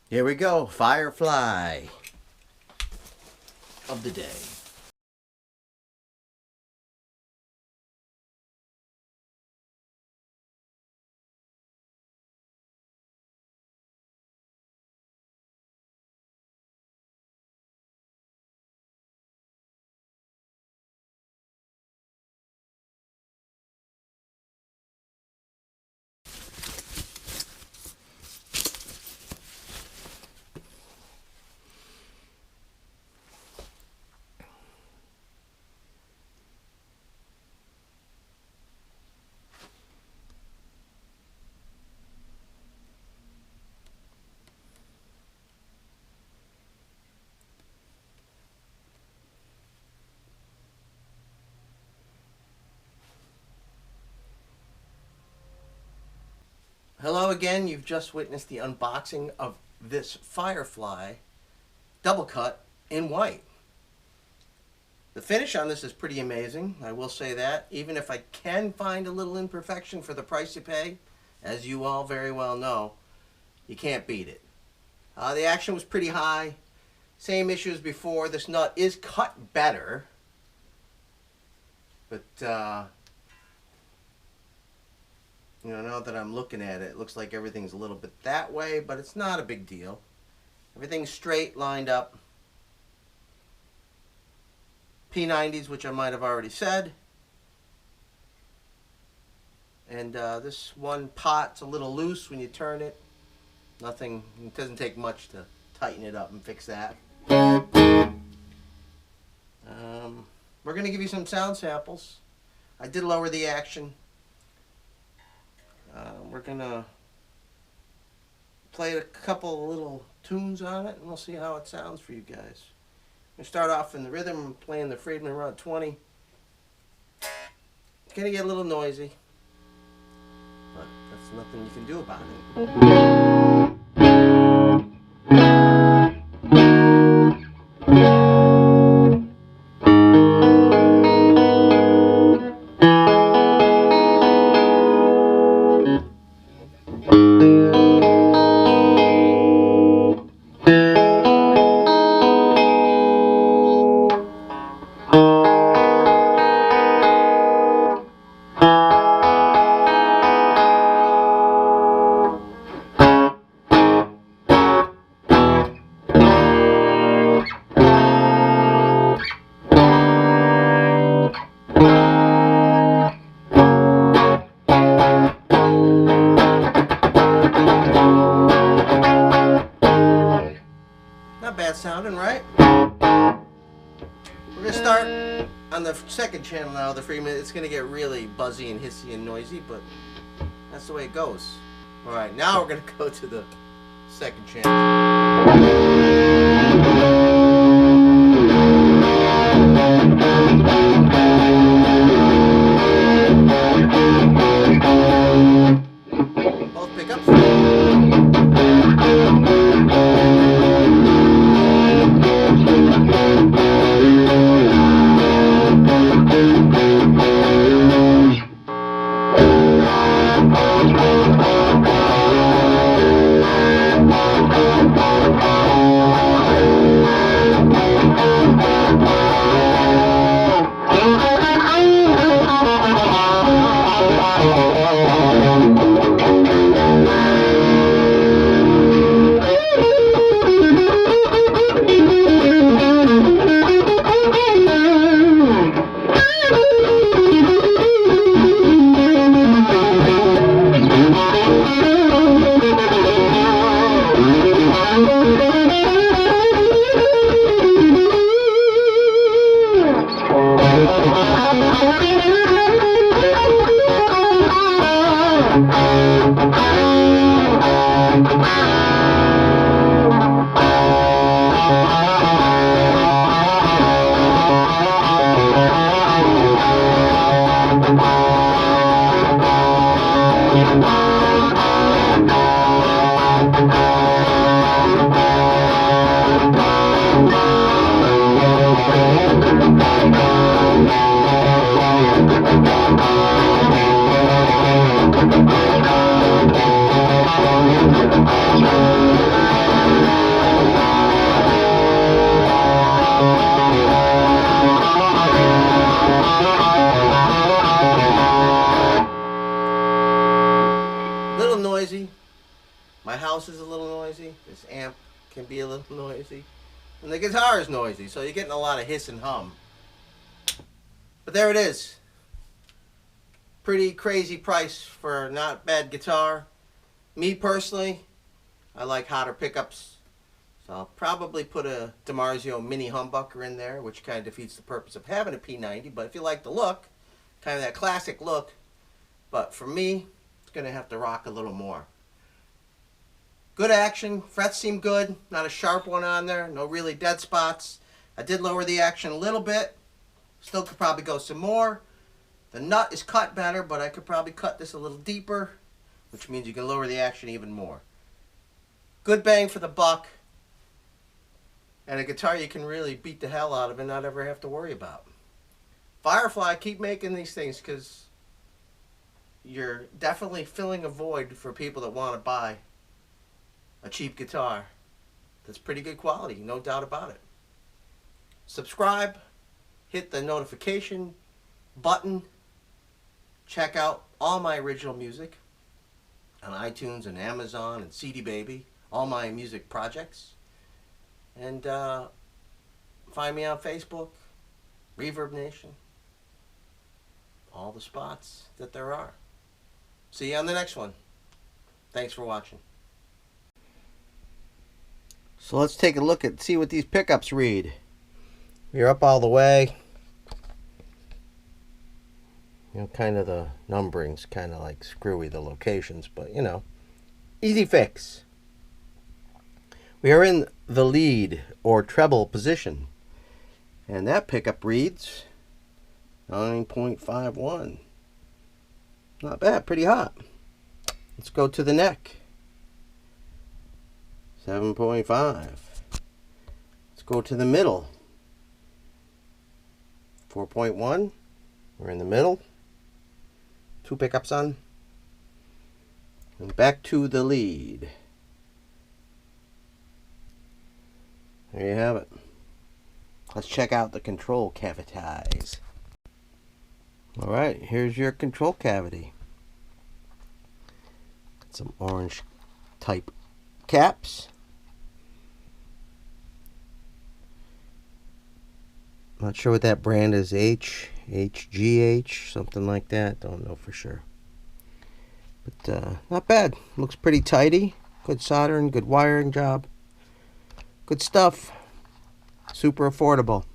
Here we go, Firefly of the day. Hello again, you've just witnessed the unboxing of this Firefly double cut in white. The finish on this is pretty amazing, I will say that. Even if I can find a little imperfection for the price you pay, as you all very well know, you can't beat it. The action was pretty high. Same issue as before. This nut is cut better, but you know, now that I'm looking at it, it looks like everything's a little bit that way, but it's not a big deal. Everything's straight, lined up. P90s, which I might have already said. And this one pot's a little loose when you turn it. Nothing, it doesn't take much to tighten it up and fix that. We're going to give you some sound samples. I did lower the action. We're going to play a couple little tunes on it, and we'll see how it sounds for you guys. We start off in the rhythm, playing the Friedman around 20. It's going to get a little noisy, but that's nothing you can do about it. Bad sounding, right? We're gonna start on the second channel now, the Freeman. It's gonna get really buzzy and hissy and noisy, but that's the way it goes. Alright, now we're gonna go to the second channel. house is a little noisy. This amp can be a little noisy. And the guitar is noisy, so you're getting a lot of hiss and hum. But there it is. Pretty crazy price for a not bad guitar. Me personally, I like hotter pickups. So I'll probably put a DiMarzio mini humbucker in there, which kind of defeats the purpose of having a P90. But if you like the look, kind of that classic look. But for me, it's going to have to rock a little more. Good action. Frets seem good. Not a sharp one on there. No really dead spots. I did lower the action a little bit. Still could probably go some more. The nut is cut better, but I could probably cut this a little deeper, which means you can lower the action even more. Good bang for the buck. And a guitar you can really beat the hell out of and not ever have to worry about. Firefly, keep making these things because you're definitely filling a void for people that want to buy a cheap guitar that's pretty good quality, no doubt about it. Subscribe, hit the notification button, check out all my original music on iTunes and Amazon and CD Baby, all my music projects. And find me on Facebook, Reverb Nation, all the spots that there are. See you on the next one. Thanks for watching. So let's take a look at, see what these pickups read. You're up all the way. You know, kind of the numbering's kind of like screwy, the locations, but you know, easy fix. We are in the lead or treble position, and that pickup reads 9.51. Not bad, pretty hot. Let's go to the neck. 7.5. Let's go to the middle. 4.1. We're in the middle. 2 pickups on. And back to the lead. There you have it. Let's check out the control cavities. Alright, here's your control cavity. Got some orange type caps. Not sure what that brand is. HGH, something like that. Don't know for sure. But not bad. Looks pretty tidy. Good soldering, good wiring job. Good stuff. Super affordable.